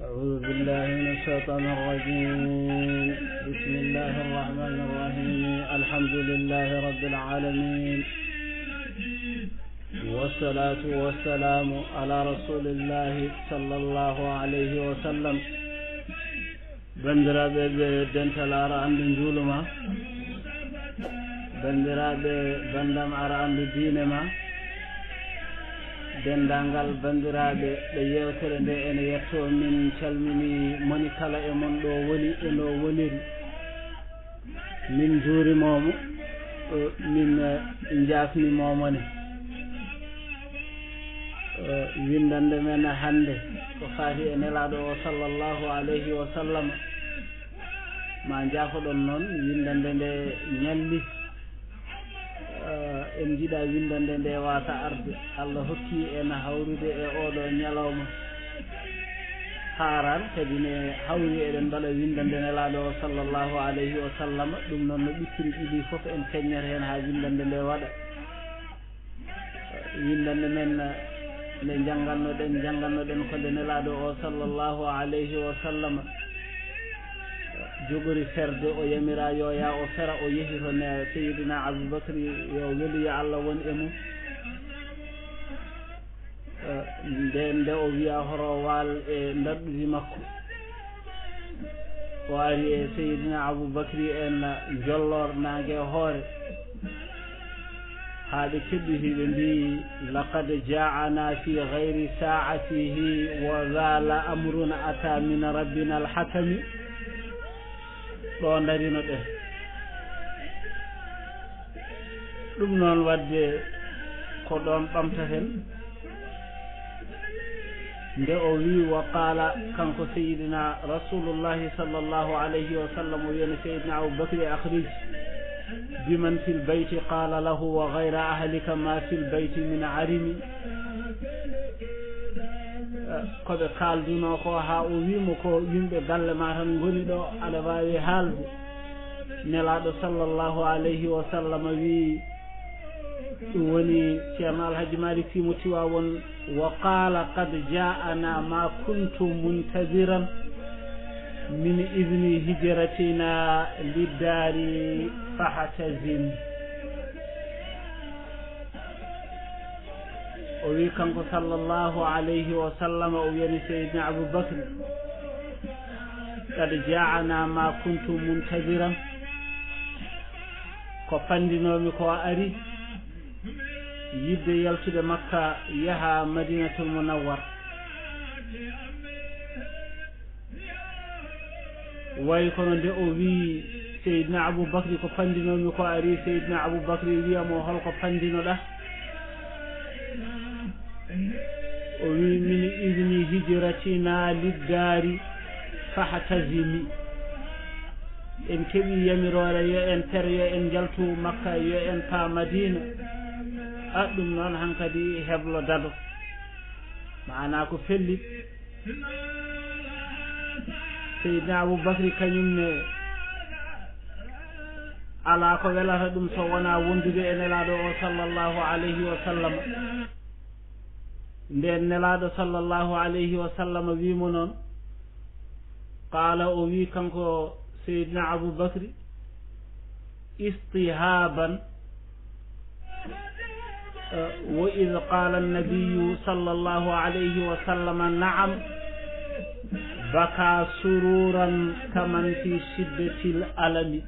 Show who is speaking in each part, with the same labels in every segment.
Speaker 1: أعوذ بالله من الشيطان الرجيم. بسم الله الرحمن الرحيم. الحمد لله رب العالمين، والصلاة والسلام على رسول الله صلى الله عليه وسلم. بندرابي دنتال أرى عند نجولما، بندرابي بندم أرى عند دينما، dendangal bandiraɓe ɓe yewtere nde ene yetto min calmini moni kala e mon ɗo woni e no woniri. Min juurimomo, min jafnimomone. Windande men hande ko faati e nelaɗo o sallllahu alayhi wa sallam, ma jafoɗon noon windande nde ñalli. En jiiɗa windande nde wata arde. Allah hokki en hawrude e oɗo ñalawma haran kadi ne hawri eɗen mbaɗa windande nelaɗo o sallllahu alayhi wa sallam. ɗum noon no ɓittiri ɗiɗi foof en keññata hen ha windande nde waɗa. Windande men nde janggannoɗen ko nde nelaɗo o sallllahu alayhi wa sallam jogori ferde o yamira yo ya o fera o yehi to ne Seydina Aboubacry yo weli yo Allah won e mum. nde o wiya horo wal e darɗuji makko o ari e Seydina Aboubacry en jollor nangue hoore ha ɓe keɓɓiti ɓe mbi laqad ja'ana fi gayri sa'atihi wa zala amruna ata min rabbina alhakami. ɗo darino ɗen ɗum noon wadde ko ɗon ɓamtaten nde o wi wa qala kanko Seydina rasulullahi sallllahu alayhi wa sallam o wiyani Seydina Aboubacry akhrij biman fil bayti qala lahu wa gayra ahlika ma fil bayti min arimi. koɓe kalduno ko ha o wimo ko yimɓe galle ma tan goni ɗo aɗa wawi haalde. nelaɗo sallllahu alayhi wa sallam wi ɗum woni ceerno Alhaji Malik Sy mo Tiwawon wa qala qad ja'ana ma kuntu muntadiran min idni hijratina liddari fahatazin. o wi kanko sallllahu alayhi wa sallam o wiyani Seydina Aboubacry qad ja'ana ma kuntu muntadiran, ko fandinomi ko ari yidde yaltude Makka yaha Madinatul Munawwar. wayi kono nde o wi Seydina Aboubacry ko fandinomi ko ari, Seydina Aboubacry wiyamo holko fandinoɗa? o wi min idni hijratina liddari fahatazimi. en keeɓi yamirore yo en ter yo en jaltu Makka yo en pa Madina. ɗum noon hankadi heblo dado mana ko felli. Seydina Aboubacry kañumne ala ko welata ɗum so wona wondude e nelaɗo o sallllahu alayhi wa sallam. nden nelaɗo sallllahu alayhi wa sallam wimo noon qala o wi kanko Seydina Aboubacry istihaban wa id qala annabiyu sallllahu alayhi wa sallam na'am baka sururan kaman fi shiddatil alami.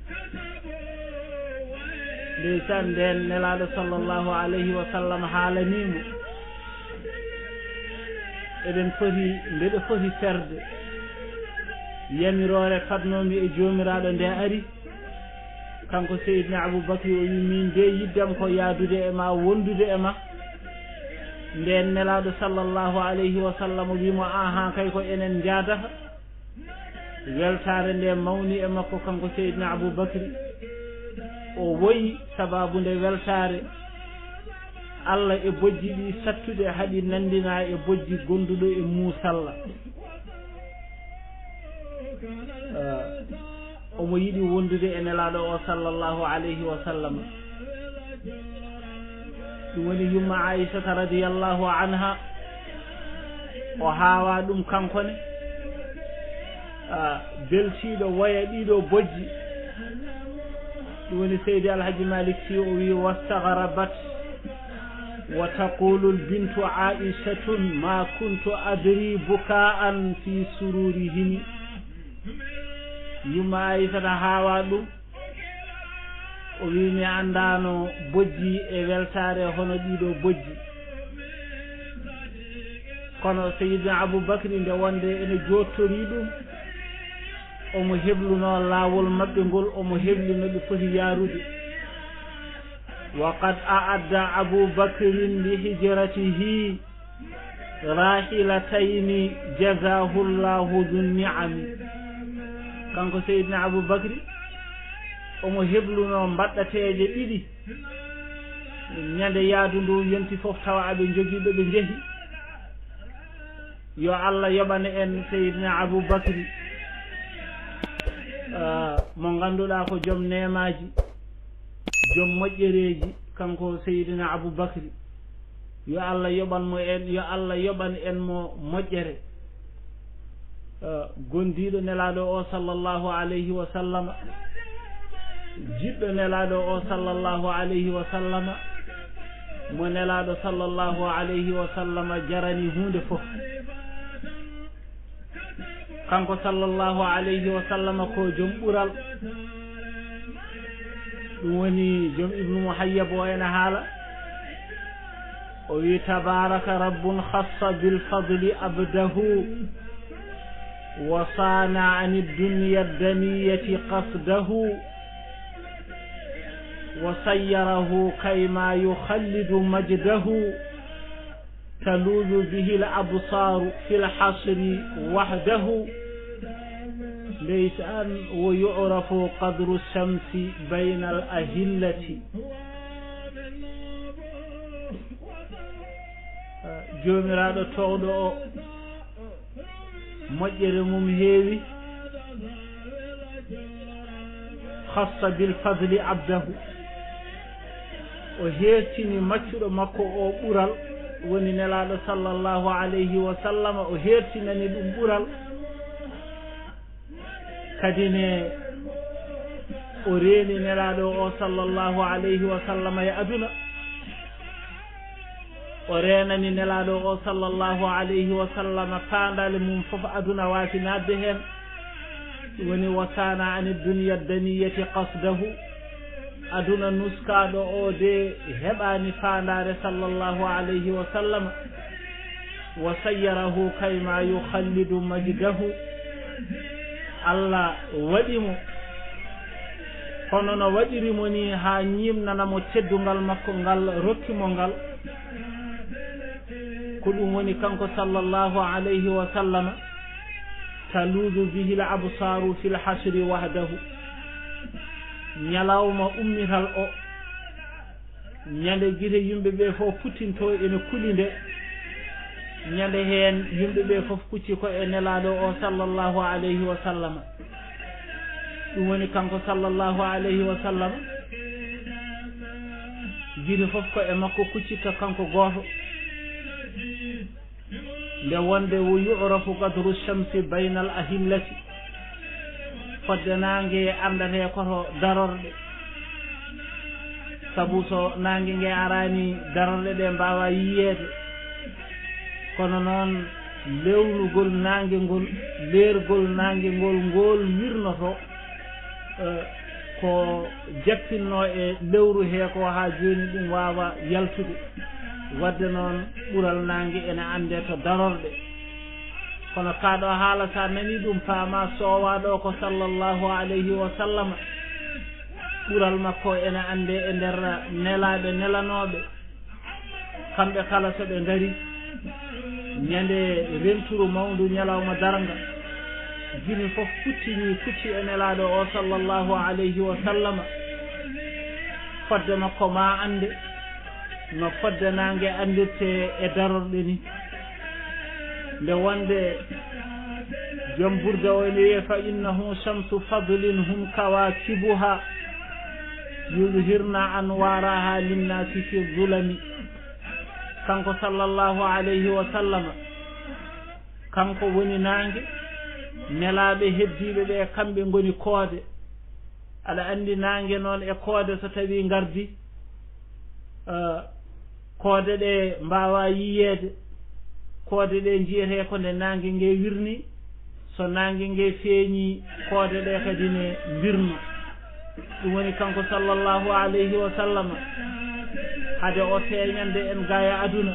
Speaker 1: ndeysan nden nelaɗo sallllahu alayhi wa sallam haalanimo eɗen foti mbeɗo foti ferde yamirore fadnomi e jomiraɗo nde ari. kanko Seydina Aboubacry o wi min de yiddam ko yaadude e ma wondude e ma. nden nelaɗo sallllahu alayhi wa sallam wimo ahan kay ko enen jaadata. weltare nde mawni e makko kanko Seydina Aboubacry o woyi sababu nde weltare Allah e bojji ɗi sattuɗe haɗi nandina e bojji gonduɗo e musalla. omo yiɗi wondude e nelaɗo o sallllahu alayhi wa sallam. ɗum woni yumma Aishata radiyallahu anha o haawa ɗum kankone beltiɗo waya ɗiɗo bojji ɗum woni seydi alhaji malik si o wi wastaghrabat wa taqulu lbintu aishatun ma kuntu adri buka'an fi sururihim yumma aissata hawa ɗum o wi mi andano bojji e weltare hono ɗiɗo bojji kono seyidina aboubacry nde wonde ene jottori ɗum omo hebluno laawol maɓɓe ngol omo hebli no ɓe foti yaarude wa qad a'adda aboubacrin li hijratihi rahilatayni jazahu llahu dhu ni'ami kanko seyidina aboubacry omo hebluno mbaɗɗateje ɗiɗi ñande yaadu ndu yonti fof tawa aɓe jogiiɓe ɓe jeehi yo Allah yoɓana en seyidina aboubacry mo ganduɗa ko joom nemaji joom moƴƴereji kanko seyidina aboubacry yo Allah yoɓanmo en yo Allah yoɓan en mo moƴƴere gondiɗo nelaɗo o sallllahu alayhi wa sallama jiɗɗo nelaɗo o sallllahu alayhi wa sallama mo nelaɗo sallllahu alayhi wa sallama jarani hunde fof kanko sallllahu alayhi wa sallama ko joom ɓural ɗum woni joom ibnu muhayyab o ene haala o wi tabaraka rabbun khassa bilfadli abdahu wa sana ani dunya daniyati qasdahu wa sayyarahu kayma yukhallidu majdahu taluzu bihi al-absaru fi al-hasri wahdahu laysa wa yu'rafu qadru shamsi bayna al-ahillati jomiraɗo towɗo o moƴƴere mum heewi khassa bil fadli abdahu o hertini maccuɗo makko o ɓural woni nelaɗo sallllahu alayhi wa sallama o hertinani ɗum ɓural kadi ne o reeni nelaɗo o sallllahu alayhi wa sallama e aduna o renani nelaɗo o sallllahu alayhi wa sallama fandale mum foof aduna waati nadde hen woni wasana ani dunya daniyati qasdahu aduna nuskaɗo o de heɓani fandare sallllahu alayhi wa sallama wa sayyarahu kayma yukhallidu majdahu Allah waɗimo hono no waɗirimo ni ha ñimnanamo teddungal makko ngal rokkimo ngal ko ɗum woni kanko sallllahu alayhi wa sallama taluzu bihi l absaru fi l hasri wahdahu ñalawma ummital o ñande guite yimɓeɓe fof puttinto ene kulinde ñande hen yimɓeɓe fof kucci ko e nelaɗo o sallllahu alayhi wa sallama ɗum woni kanko sallllahu alayhi wa sallama guite fof ko e makko kuccita kanko goto nde wonde wo yu'rafu qadru shamsi bayna al ahillati fodde nangue andate koto darorɗe saabu so nangue ngue arani darorɗe ɗe mbawa yiyede kono noon lewnugol nangue ngol leergol nangue ngol ngol wirnoto ko jappinno e lewru he ko ha joni ɗum wawa yaltude wadde noon ɓural nangue ene ande to darorɗe kono kaɗo haala sa nani ɗum faama sowaɗo ko sallllahu alayhi wa sallama ɓural makko ene ande e nder nelaɓe nelanoɓe kamɓe kala soɓe ngari ñande renturu mawdu ñalawma darga jini fof puccini pucci e nelaɗo o sallllahu alayhi wa sallama fodde makko ma ande no fodde nangue andirte e darorɗe ni nde wonde joom burda o ene wiye fa innahu shamsu fadlin hum kawakibuha yudhirna anwaraha linnasi fi zulami kanko sallllahu alayhi wa sallama kanko woni nangue nelaɓe heddiɓe ɓe kamɓe goni koode aɗa andi nangue noon e koode so tawi gardi koode ɗe mbawa yiyede koode ɗe jiyete ko nde nangue ngue wirni so nangue ngue feeñi koode ɗe kadi ne wirno ɗum woni kanko sallllahu alayhi wa sallam hade o feeñande en gaya aduna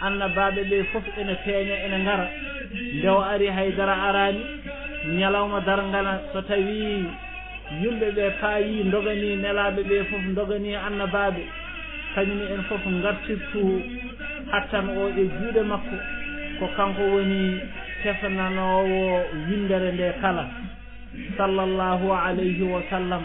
Speaker 1: annabaɓe ɓe foof ene feeña ene gara nde o ari haydara arani ñalawma dargana so tawi yimɓe ɓe paayi dogani nelaɓe ɓe foof dogani annabaɓe kañum en foof gartirtu hattan o e juuɗe makko ko kanko woni tefnanowo windere nde kala sallllahu alayhi wa sallam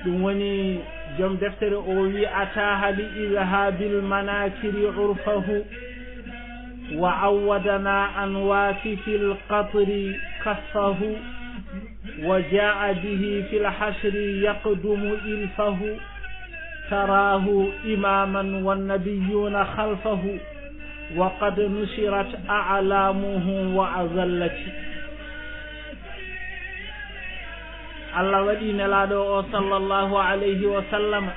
Speaker 1: ɗum woni joom deftere o wi ataha li idhabil manakiri urfahu wa awadana an wakifi lqatri kaffahu wa jaa bihi fi lhasri yaqdumu ilfahu tarahu imaman wannabiyuna khalfahu wa qad nushirat a'lamuhu wa azallati Allah waɗi nelaɗo o sallllahu alayhi wa sallam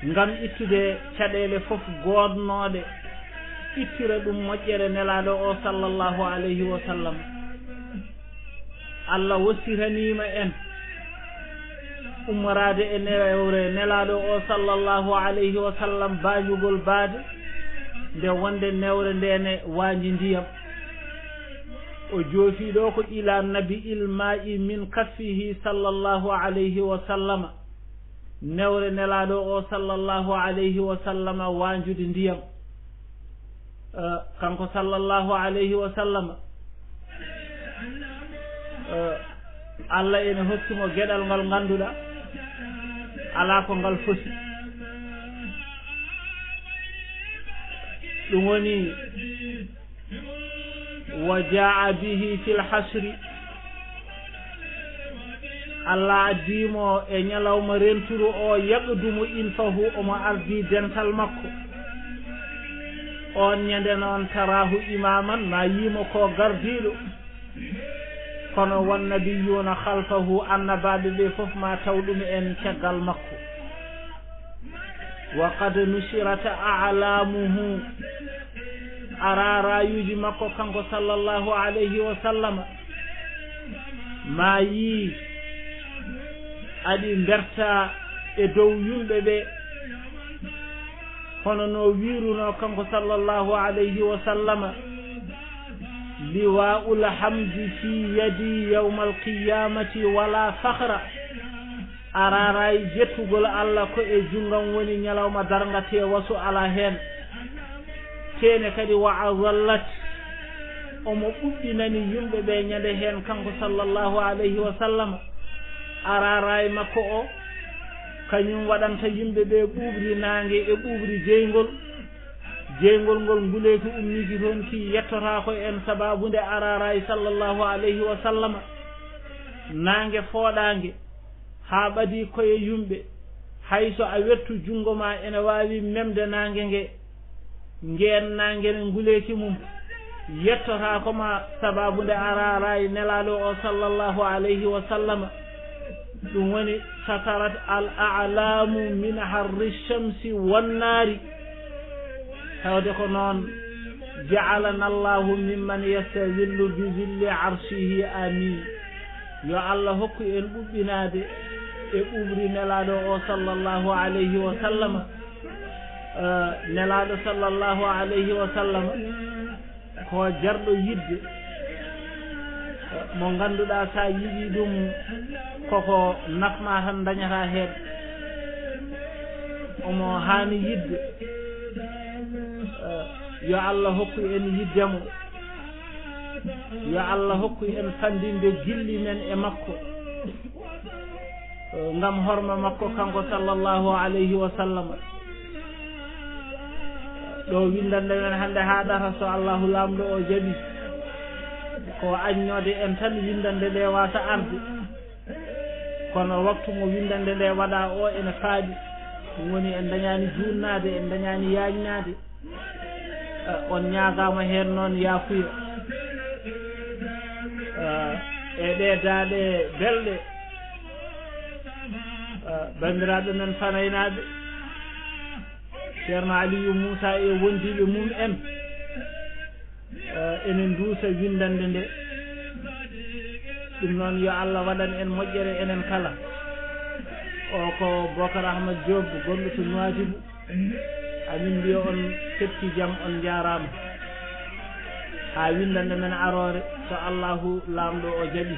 Speaker 1: ngam ittude caɗele fof godnoɗe ittira ɗum moƴƴere nelaɗo o sallllahu alayhi wa sallam Allah wasiranima en ummorade e newre nelaɗo o sallllahu alayhi wa sallam bañugol baade nde wonde newre ndene waaji ndiyam o joofiɗo ko ila nabi ilma'i min kaffihi sallllahu alayhi wa sallama newre nelaɗo o sallllahu alayhi wa sallama wanjude ndiyam kanko sallllahu alayhi wa sallama Allah ene hokkimo gueɗal ngal ganduɗa ala ko ngal fosi ɗum woni wa jaa bihi fil hasri Allah addimo e ñalawma renturu o yaqdumu ilfahu omo ardi dental makko on ñande noon tarahu imaman ma yimo ko gardiɗo kono wannabiyuna khalfahu annabaɓe ɓe foof ma taw ɗum en caggal makko wa qad nushirata a'lamuhu ararayuji makko kanko sallllahu alayhi wa sallama ma yi aɗi berta e dow yimɓe ɓe hono no wiruno kanko sallllahu alayhi wa sallama liwa'ul hamdi fi yadi yawmal qiyamati wala fakhra araray jettugol Allah ko e jungam woni ñalawma dargate wasu ala hen tene kadi wa azallat omo ɓuɓɓinani yimɓe ɓe ñande hen kanko sallllahu alayhi wa sallam araray makko o kañum waɗanta yimɓe ɓe ɓuɓri nangue e ɓuɓri jeygol ngol nguleki ummiki toon ki yettota ko en sababude araray sallllahu alayhi wa sallam nangue fooɗangue ha ɓadi koye yumɓe hayso a wettu jungo ma ene wawi memde nangue ngue ngeen nangue ne nguleki mum yettota koma sababude araray nelaɗo o sallllahu alayhi wa sallam ɗum woni satarat al a'lamu min harri shamsi wannari tawde ko noon ja'alana Allahu mimman yastazillu bi zilli arshihi amin yo Allah hokku en ɓuɓɓinade e ɓuɓri nelaɗo o sallllahu alayhi wa sallam nelaɗo sallllahu alayhi wa sallam ko jarɗo yidde mo ganduɗa sa yiɗi ɗum koko nafma tan dañata hen omo hani yidde yo Allah hokku en yiddemo yo Allah hokku en fandinde gilli men e makko ngam horma makko kanko sallllahu alayhi wa sallam ɗo windande men hande haɗata so Allahu lamɗo o jaaɓi ko aññode en tan windande nde wasa arde kono waktu mo windande nde waɗa o ene faaɗi ɗum woni en dañani junnade en dañani yañnade on ñaagama hen noon yaafuya e ɗe daaɗe belɗe bandiraɓe men fanaynaɓe ceerno Aliou Moussa e wondiɓe mum en enen duusa windande nde ɗum noon yo Allah waɗan en moƴƴere enen kala o ko Bocar Ahmad Diop gonɗo to Nouadhibou amin mbiya on ketti jaam on jarama ha windande men arore so Allahu lamɗo o jaaɓi